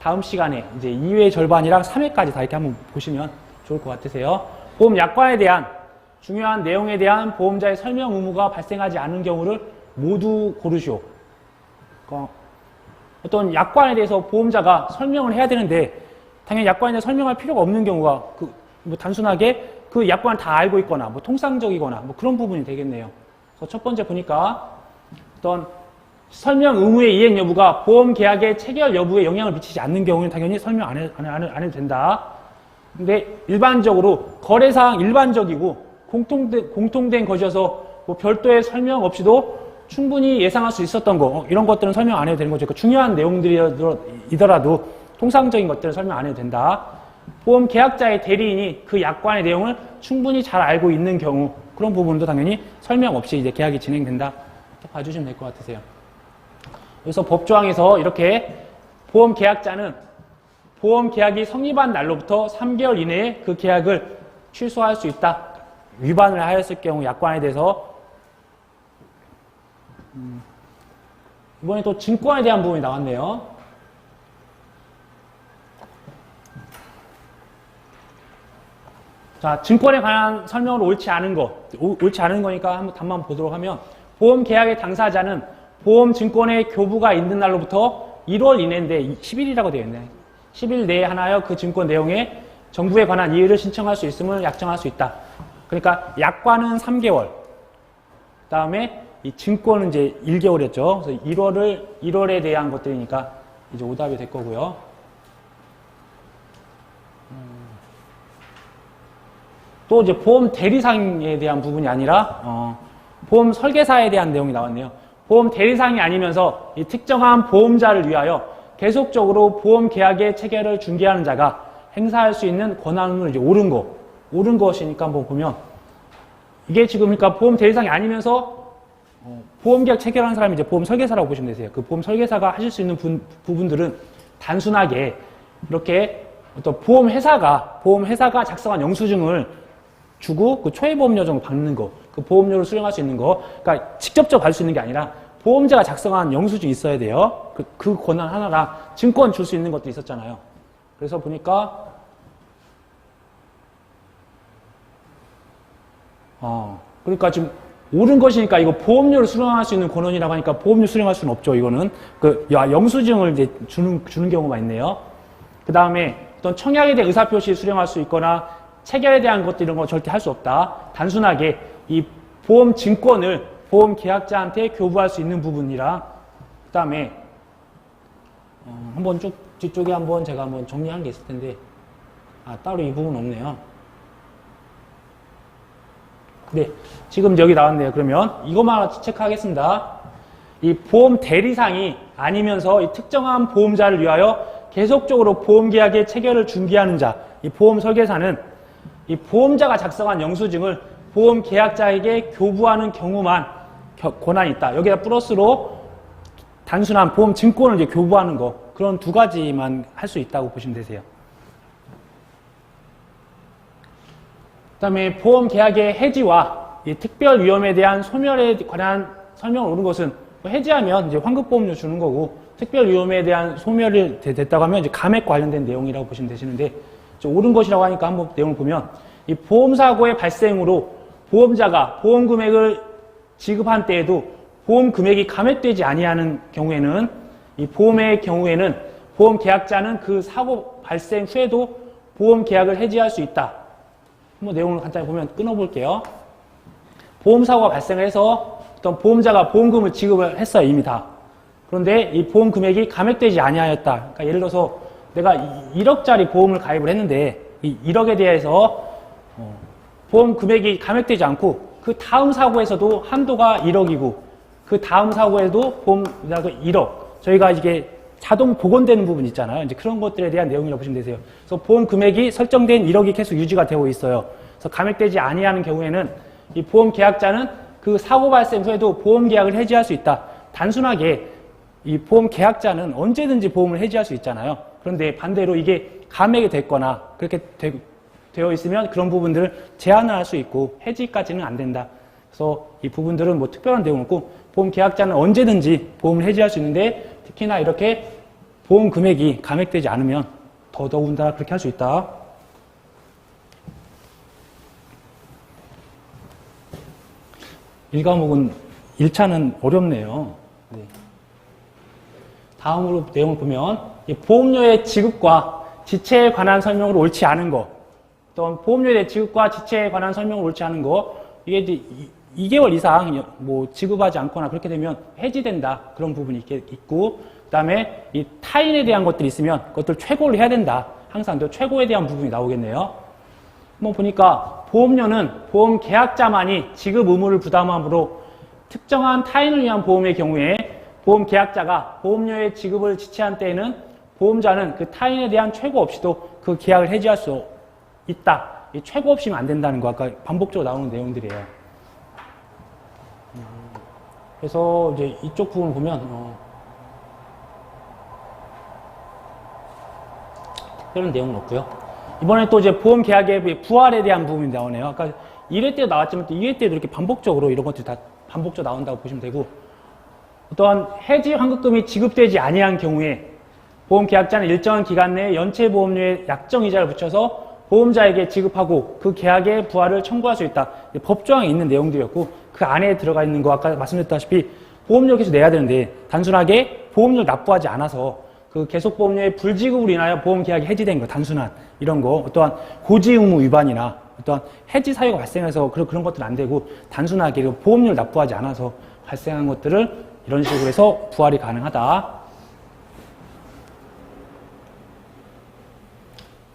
다음 시간에 이제 2회 절반이랑 3회까지 다 이렇게 한번 보시면 좋을 것 같으세요. 보험 약관에 대한 중요한 내용에 대한 보험자의 설명 의무가 발생하지 않은 경우를 모두 고르시오. 어떤 약관에 대해서 보험자가 설명을 해야 되는데 당연히 약관에 대해 설명할 필요가 없는 경우가 뭐 단순하게 그 약관을 다 알고 있거나 뭐 통상적이거나 뭐 그런 부분이 되겠네요. 그래서 첫 번째 보니까 어떤 설명 의무의 이행 여부가 보험 계약의 체결 여부에 영향을 미치지 않는 경우는 당연히 설명 안 해도 된다. 근데 일반적으로 거래사항 일반적이고 공통된 것이어서 뭐 별도의 설명 없이도 충분히 예상할 수 있었던 거 이런 것들은 설명 안 해도 되는 거죠. 그러니까 중요한 내용들이더라도 통상적인 것들은 설명 안 해도 된다. 보험 계약자의 대리인이 그 약관의 내용을 충분히 잘 알고 있는 경우 그런 부분도 당연히 설명 없이 이제 계약이 진행된다. 이렇게 봐주시면 될 것 같으세요. 그래서 법조항에서 이렇게 보험 계약자는 보험 계약이 성립한 날로부터 3개월 이내에 그 계약을 취소할 수 있다. 위반을 하였을 경우 약관에 대해서 이번에 또 증권에 대한 부분이 나왔네요. 자, 증권에 관한 설명으로 옳지 않은 거니까 한번 답만 보도록 하면 보험 계약의 당사자는 보험 증권의 교부가 있는 날로부터 1월 이내인데 10일이라고 되어 있네. 10일 내에 하나여 그 증권 내용에 정부에 관한 이의를 신청할 수 있음을 약정할 수 있다. 그러니까 약관은 3개월. 그다음에 이 증권은 이제 1개월이었죠. 그래서 1월에 대한 것들이니까 이제 오답이 될 거고요. 또 이제 보험 대리상에 대한 부분이 아니라 보험 설계사에 대한 내용이 나왔네요. 보험 대리상이 아니면서 이 특정한 보험자를 위하여 계속적으로 보험 계약의 체결을 중개하는 자가 행사할 수 있는 권한을 이제 옳은 것이니까 한번 보면 이게 지금 그러니까 보험 대리상이 아니면서 보험 계약 체결하는 사람이 이제 보험 설계사라고 보시면 되세요. 그 보험 설계사가 하실 수 있는 부분들은 단순하게 이렇게 어떤 보험 회사가 작성한 영수증을 주고 그 초회보험료 받는 거, 그 보험료를 수령할 수 있는 거, 그러니까 직접적으로 받을 수 있는 게 아니라 보험자가 작성한 영수증이 있어야 돼요. 그 권한 하나랑 증권 줄 수 있는 것도 있었잖아요. 그래서 보니까 그러니까 지금 옳은 것이니까 이거 보험료를 수령할 수 있는 권한이라고 하니까 보험료 수령할 수는 없죠. 이거는 영수증을 이제 주는 경우가 있네요. 그 다음에 어떤 청약에 대한 의사표시 수령할 수 있거나 체결에 대한 것들 이런 거 절대 할 수 없다. 단순하게 이 보험 증권을 보험 계약자한테 교부할 수 있는 부분이라. 그 다음에 한번 쭉 뒤쪽에 한번 제가 한번 정리한 게 있을 텐데 따로 이 부분 없네요. 네, 지금 여기 나왔네요. 그러면 이것만 체크하겠습니다. 이 보험 대리상이 아니면서 이 특정한 보험자를 위하여 계속적으로 보험 계약의 체결을 중개하는 자, 이 보험 설계사는 이 보험자가 작성한 영수증을 보험 계약자에게 교부하는 경우만 권한이 있다. 여기다 플러스로 단순한 보험 증권을 이제 교부하는 거, 그런 두 가지만 할 수 있다고 보시면 되세요. 그 다음에 보험 계약의 해지와 이 특별 위험에 대한 소멸에 관한 설명을 옳은 것은 해지하면 이제 환급보험료 주는 거고, 특별 위험에 대한 소멸이 됐다고 하면 이제 감액 관련된 내용이라고 보시면 되시는데, 옳은 것이라고 하니까 한번 내용을 보면 이 보험사고의 발생으로 보험자가 보험 금액을 지급한 때에도 보험 금액이 감액되지 아니하는 경우에는, 이 보험의 경우에는 보험 계약자는 그 사고 발생 후에도 보험 계약을 해지할 수 있다. 한번 내용을 간단히 보면 끊어볼게요. 보험사고가 발생을 해서 어떤 보험자가 보험금을 지급을 했어요. 이미 다. 그런데 이 보험 금액이 감액되지 아니하였다. 그러니까 예를 들어서 내가 1억짜리 보험을 가입을 했는데 이 1억에 대해서 보험 금액이 감액되지 않고 그 다음 사고에서도 한도가 1억이고 그 다음 사고에도 보험자가 1억. 저희가 이게 자동 복원되는 부분 있잖아요. 이제 그런 것들에 대한 내용이라고 보시면 되세요. 그래서 보험 금액이 설정된 1억이 계속 유지가 되고 있어요. 그래서 감액되지 아니하는 경우에는 이 보험 계약자는 그 사고 발생 후에도 보험 계약을 해지할 수 있다. 단순하게 이 보험 계약자는 언제든지 보험을 해지할 수 있잖아요. 그런데 반대로 이게 감액이 됐거나 그렇게 되어 있으면 그런 부분들을 제한을 할 수 있고 해지까지는 안 된다. 그래서 이 부분들은 뭐 특별한 내용은 없고 보험 계약자는 언제든지 보험을 해지할 수 있는데 특히나 이렇게 보험 금액이 감액되지 않으면 더더군다나 그렇게 할 수 있다. 일과목은 1차는 어렵네요. 네. 다음으로 내용을 보면 보험료의 지급과 지체에 관한 설명을 옳지 않은 거, 또 보험료의 지급과 지체에 관한 설명을 옳지 않은 거, 이게 이제 2개월 이상 뭐 지급하지 않거나 그렇게 되면 해지된다. 그런 부분이 있고, 그 다음에 이 타인에 대한 것들이 있으면 그것들 최고를 해야 된다. 항상 또 최고에 대한 부분이 나오겠네요. 한번 보니까 보험료는 보험 계약자만이 지급 의무를 부담하므로 특정한 타인을 위한 보험의 경우에 보험 계약자가 보험료의 지급을 지체한 때에는 보험자는 그 타인에 대한 최고 없이도 그 계약을 해지할 수 있다. 이 최고 없이면 안 된다는 거 아까 반복적으로 나오는 내용들이에요. 그래서 이제 이쪽 부분을 보면 특별한 내용은 없고요. 이번에 또 이제 보험 계약의 부활에 대한 부분이 나오네요. 아까 1회 때도 나왔지만 또 2회 때도 이렇게 반복적으로 이런 것들이 다 반복적으로 나온다고 보시면 되고, 어떠한 해지 환급금이 지급되지 아니한 경우에 보험 계약자는 일정한 기간 내에 연체 보험료의 약정 이자를 붙여서 보험자에게 지급하고 그 계약의 부활을 청구할 수 있다. 법조항에 있는 내용들이었고 그 안에 들어가 있는 거 아까 말씀드렸다시피 보험료 계속 내야 되는데 단순하게 보험료를 납부하지 않아서 그 계속보험료의 불지급으로 인하여 보험계약이 해지된 거, 단순한 이런 거, 어떠한 고지 의무 위반이나 어떤 해지 사유가 발생해서 그런 것들은 안 되고 단순하게 보험료를 납부하지 않아서 발생한 것들을 이런 식으로 해서 부활이 가능하다.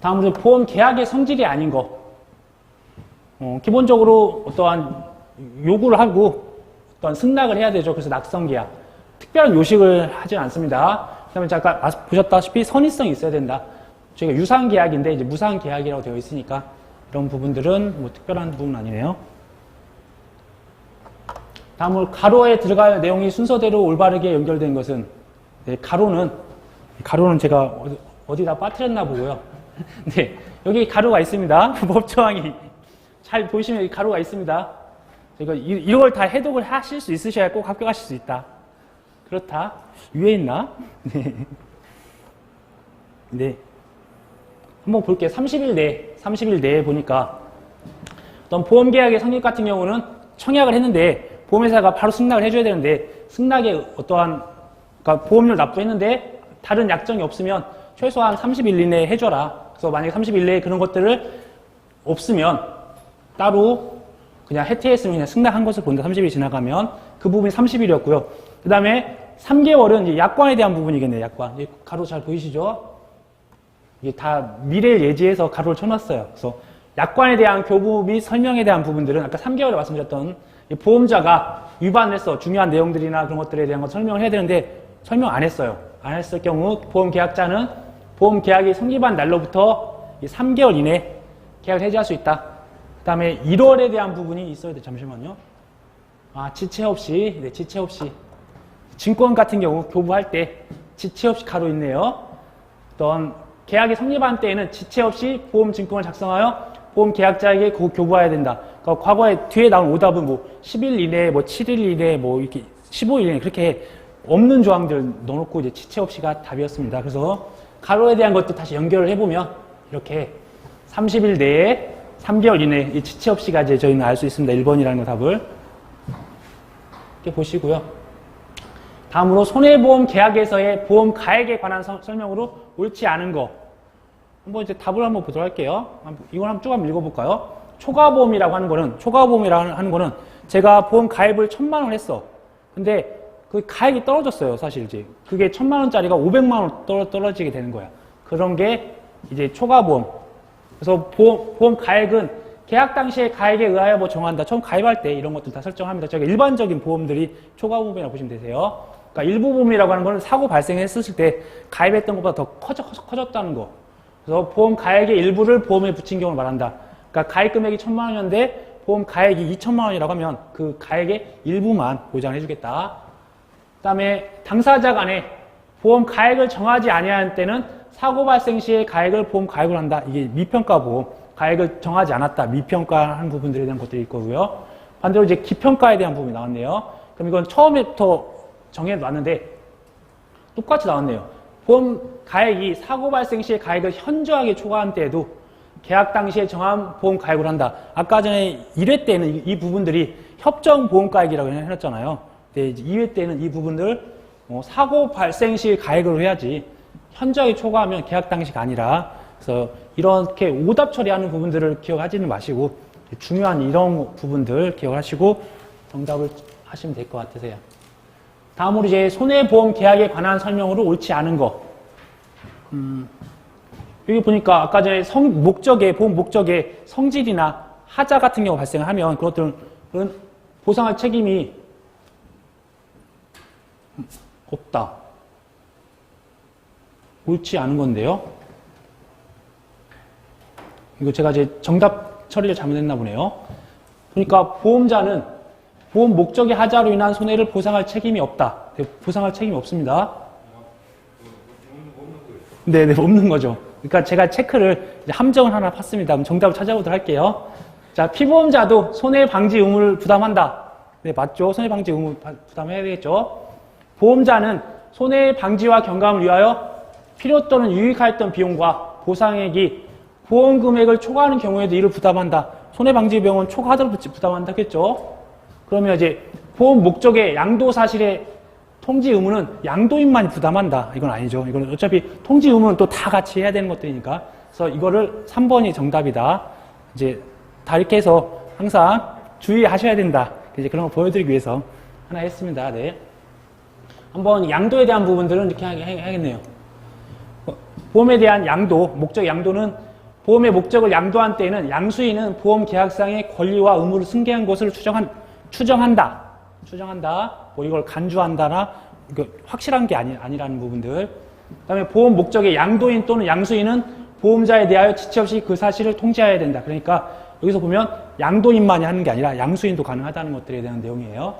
다음으로 보험 계약의 성질이 아닌 거. 기본적으로 어떠한 요구를 하고 어떠한 승낙을 해야 되죠. 그래서 낙성 계약. 특별한 요식을 하지 않습니다. 그 다음에 잠깐 보셨다시피 선의성이 있어야 된다. 저희가 유사한 계약인데 이제 무사한 계약이라고 되어 있으니까 이런 부분들은 뭐 특별한 부분은 아니네요. 다음으로 가로에 들어갈 내용이 순서대로 올바르게 연결된 것은 네, 가로는 제가 어디다 빠뜨렸나 보고요. 네, 여기 가로가 있습니다. 법조항이 잘 보시면 여기 가로가 있습니다. 이런 걸 다 해독을 하실 수 있으셔야 꼭 합격하실 수 있다. 그렇다. 위에 있나? 네. 네. 한번 볼게요. 30일 내에 보니까 어떤 보험계약의 성립 같은 경우는 청약을 했는데 보험회사가 바로 승낙을 해줘야 되는데 승낙에 어떠한 그러니까 보험료를 납부했는데 다른 약정이 없으면 최소한 30일 이내에 해줘라. 그래서 만약에 30일 내에 그런 것들을 없으면 따로 그냥 해태했으면 그냥 승낙한 것을 본다. 30일이 지나가면 그 부분이 30일이었고요. 그 다음에 3개월은 이제 약관에 대한 부분이겠네요. 약관. 가로 잘 보이시죠? 이게 다 미래를 예지해서 가로를 쳐놨어요. 그래서 약관에 대한 교부 및 설명에 대한 부분들은 아까 3개월에 말씀드렸던 보험자가 위반을 해서 중요한 내용들이나 그런 것들에 대한 걸 설명을 해야 되는데 설명 안 했어요. 안 했을 경우 보험계약자는 보험계약이 성립한 날로부터 3개월 이내 계약을 해지할 수 있다. 그 다음에 1월에 대한 부분이 있어야 돼. 잠시만요. 지체 없이. 네, 지체 없이. 증권 같은 경우 교부할 때 지체 없이 가로 있네요. 어떤 계약이 성립한 때에는 지체 없이 보험증권을 작성하여 보험계약자에게 교부해야 된다. 그러니까 과거에 뒤에 나온 오답은 뭐 10일 이내에 뭐 7일 이내에 뭐 이렇게 15일 이내에 그렇게 없는 조항들 넣어놓고 이제 지체 없이가 답이었습니다. 그래서 가로에 대한 것도 다시 연결을 해보면 이렇게 30일 내에 3개월 이내에 이 지체 없이가 이제 저희는 알 수 있습니다. 1번이라는 거 답을. 이렇게 보시고요. 다음으로 손해보험 계약에서의 보험 가액에 관한 설명으로 옳지 않은 거. 한번 이제 답을 한번 보도록 할게요. 이걸 한번 쭉 한번 읽어볼까요? 초과보험이라고 하는 거는 제가 보험 가입을 1,000만 원 했어. 근데 그 가액이 떨어졌어요. 사실 이제 그게 1,000만 원짜리가 500만 원 떨어지게 되는 거야. 그런 게 이제 초과보험. 그래서 보험 가액은 계약 당시의 가액에 의하여 뭐 정한다. 처음 가입할 때 이런 것들 다 설정합니다. 저희가 일반적인 보험들이 초과보험이라고 보시면 되세요. 그러니까 일부 보험이라고 하는 거는 사고 발생했을 때 가입했던 것보다 더 커졌다는 거. 그래서 보험 가액의 일부를 보험에 붙인 경우를 말한다. 그러니까 가입 금액이 1,000만 원이었는데 보험 가액이 2,000만 원이라고 하면 그 가액의 일부만 보장을 해주겠다. 그 다음에 당사자 간에 보험 가액을 정하지 아니할 때는 사고 발생 시에 가액을 보험 가입을 한다. 이게 미평가 보험. 가액을 정하지 않았다. 미평가한 부분들에 대한 것들이 있고요. 반대로 이제 기평가에 대한 부분이 나왔네요. 그럼 이건 처음부터 정해놨는데 똑같이 나왔네요. 보험 가액이 사고 발생 시에 가액을 현저하게 초과한 때에도 계약 당시에 정한 보험 가액을 한다. 아까 전에 1회 때는 이 부분들이 협정 보험 가액이라고 해놨잖아요. 근데 2회 때는 이 부분들 사고 발생 시 가액으로 해야지 현저하게 초과하면 계약 당시가 아니라 그래서 이렇게 오답 처리하는 부분들을 기억하지는 마시고 중요한 이런 부분들 기억하시고 정답을 하시면 될 것 같으세요. 다음으로 이제 손해보험 계약에 관한 설명으로 옳지 않은 거. 여기 보니까 아까 전에 보험 목적의 성질이나 하자 같은 경우 발생하면 그것들은 보상할 책임이 없다. 옳지 않은 건데요. 이거 제가 이제 정답 처리를 잘못했나 보네요. 그러니까 보험자는 보험 목적의 하자로 인한 손해를 보상할 책임이 없다. 보상할 책임이 없습니다. 네네, 없는 거죠. 그러니까 제가 체크를 이제 함정을 하나 팠습니다. 그럼 정답을 찾아보도록 할게요. 자, 피보험자도 손해방지 의무를 부담한다. 네, 맞죠? 손해방지 의무 부담해야 되겠죠? 보험자는 손해방지와 경감을 위하여 필요 또는 유익하였던 비용과 보상액이 보험 금액을 초과하는 경우에도 이를 부담한다. 손해방지 비용은 초과하도록 부담한다겠죠? 그러면 이제 보험 목적의 양도 사실의 통지 의무는 양도인만이 부담한다. 이건 아니죠. 이건 어차피 통지 의무는 또 다 같이 해야 되는 것들이니까. 그래서 이거를 3번이 정답이다. 이제 다 이렇게 해서 항상 주의하셔야 된다. 이제 그런 걸 보여드리기 위해서 하나 했습니다. 네. 한번 양도에 대한 부분들은 이렇게 하겠네요. 보험에 대한 양도, 목적 양도는 보험의 목적을 양도한 때에는 양수인은 보험 계약상의 권리와 의무를 승계한 것을 추정한다. 뭐 이걸 간주한다나 확실한 게 아니라는 부분들. 그다음에 보험 목적의 양도인 또는 양수인은 보험자에 대하여 지체 없이 그 사실을 통지해야 된다. 그러니까 여기서 보면 양도인만이 하는 게 아니라 양수인도 가능하다는 것들에 대한 내용이에요.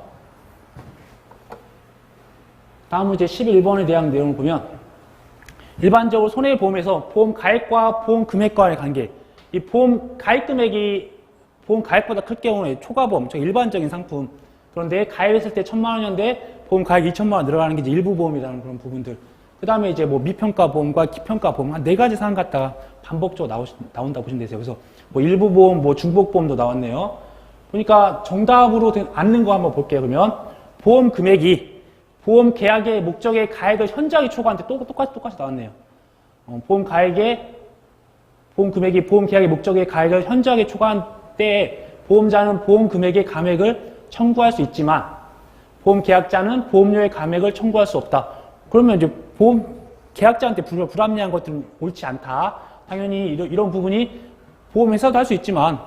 다음은 이제 11번에 대한 내용을 보면 일반적으로 손해보험에서 보험 가액과 보험 금액과의 관계. 이 보험 가액 금액이 보험 가액보다 클 경우에 초과보험, 즉 일반적인 상품. 그런데 가입했을 때 1,000만 원이었는데 보험 가액 2,000만 원 늘어나는 게 이제 일부 보험이라는 그런 부분들. 그 다음에 이제 뭐 미평가 보험과 기평가 보험 한 4가지 사항 갖다가 반복적으로 나온다 보시면 되세요. 그래서 뭐 일부 보험, 뭐 중복 보험도 나왔네요. 보니까 정답으로 앉는 거 한번 볼게요. 그러면 보험 금액이 보험 계약의 목적의 가액을 현저하게 초과한 때 똑같이 나왔네요. 보험 금액이 보험 계약의 목적의 가액을 현저하게 초과한 때에 보험자는 보험 금액의 감액을 청구할 수 있지만 보험 계약자는 보험료의 감액을 청구할 수 없다. 그러면 이제 보험 계약자한테 불합리한 것들은 옳지 않다. 당연히 이런 부분이 보험회사도 할 수 있지만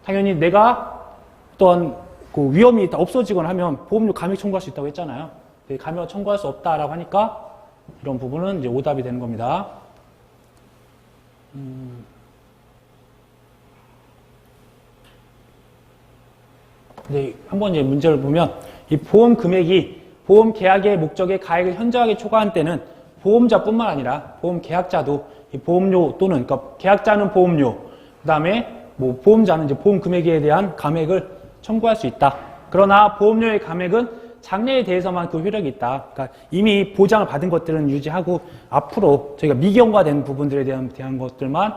당연히 내가 어떤 그 위험이 없어지거나 하면 보험료 감액 청구할 수 있다고 했잖아요. 감액을 청구할 수 없다라고 하니까 이런 부분은 이제 오답이 되는 겁니다. 네, 한번 이제 문제를 보면 이 보험 금액이 보험 계약의 목적의 가액을 현저하게 초과한 때는 보험자뿐만 아니라 보험 계약자도 이 보험료 또는 그러니까 계약자는 보험료, 그다음에 뭐 보험자는 이제 보험 금액에 대한 감액을 청구할 수 있다. 그러나 보험료의 감액은 장래에 대해서만 그 효력이 있다. 그러니까 이미 보장을 받은 것들은 유지하고 앞으로 저희가 미경과된 부분들에 대한 것들만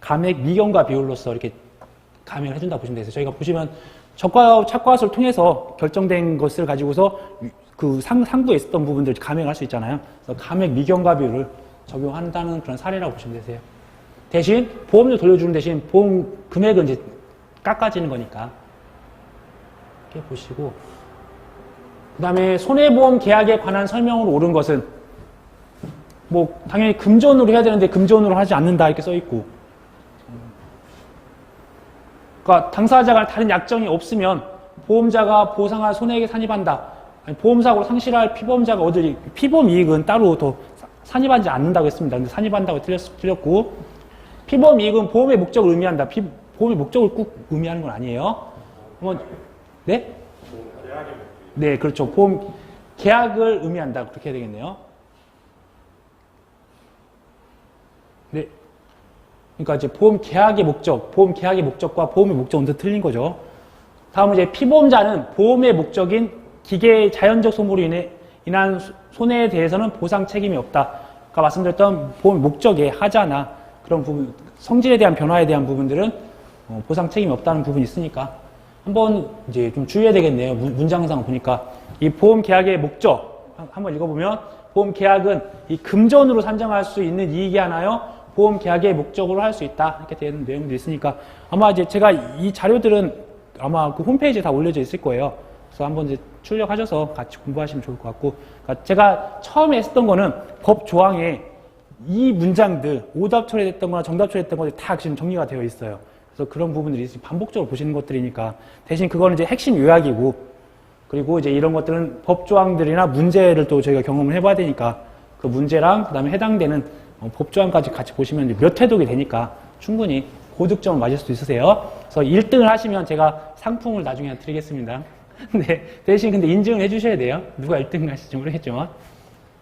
감액 미경과 비율로서 이렇게 감액을 해준다 보시면 되세요. 저희가 보시면 착과서를 통해서 결정된 것을 가지고서 그 상부에 있었던 부분들 감액을 할 수 있잖아요. 그래서 감액 미경과 비율을 적용한다는 그런 사례라고 보시면 되세요. 대신 보험료 돌려주는 대신 보험 금액은 이제 깎아지는 거니까 이렇게 보시고, 그 다음에 손해보험 계약에 관한 설명으로 옳은 것은 뭐 당연히 금전으로 해야 되는데 금전으로 하지 않는다 이렇게 써 있고, 그러니까 당사자가 다른 약정이 없으면 보험자가 보상할 손해액에 산입한다. 아니, 보험사고로 상실할 피보험자가 얻을 피보험 이익은 따로 더 산입하지 않는다고 했습니다. 근데 산입한다고 틀렸고, 피보험 이익은 보험의 목적을 의미한다. 보험의 목적을 꼭 의미하는 건 아니에요. 네? 네, 그렇죠. 보험 계약을 의미한다. 그렇게 해야 되겠네요. 네. 그러니까 이제 보험 계약의 목적과 보험의 목적은 더 틀린 거죠. 다음은 이제 피보험자는 보험의 목적인 기계의 자연적 소모로 인한 손해에 대해서는 보상 책임이 없다. 아까 말씀드렸던 보험 목적의 하자나 그런 부분, 성질에 대한 변화에 대한 부분들은 보상 책임이 없다는 부분이 있으니까 한번 이제 좀 주의해야 되겠네요. 문장상 보니까 이 보험 계약의 목적 한번 읽어보면 보험 계약은 이 금전으로 산정할 수 있는 이익이 하나요? 보험 계약의 목적으로 할 수 있다. 이렇게 되는 내용도 있으니까 아마 이제 제가 이 자료들은 아마 그 홈페이지에 다 올려져 있을 거예요. 그래서 한번 이제 출력하셔서 같이 공부하시면 좋을 것 같고, 그러니까 제가 처음에 했던 거는 법 조항에 이 문장들 오답 처리됐던 거나 정답 처리됐던 것들이 다 지금 정리가 되어 있어요. 그래서 그런 부분들이 반복적으로 보시는 것들이니까 대신 그거는 이제 핵심 요약이고, 그리고 이제 이런 것들은 법 조항들이나 문제를 또 저희가 경험을 해봐야 되니까 그 문제랑 그다음에 해당되는 법 조항까지 같이 보시면 이제 몇 회독이 되니까 충분히 고득점을 맞을 수도 있으세요. 그래서 1등을 하시면 제가 상품을 나중에 드리겠습니다. 네, 대신 근데 인증을 해주셔야 돼요. 누가 1등 하실지 모르겠지만.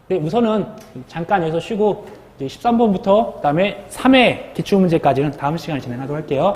네, 우선은 잠깐 여기서 쉬고 이제 13번부터 그다음에 3회 기출문제까지는 다음 시간에 진행하도록 할게요.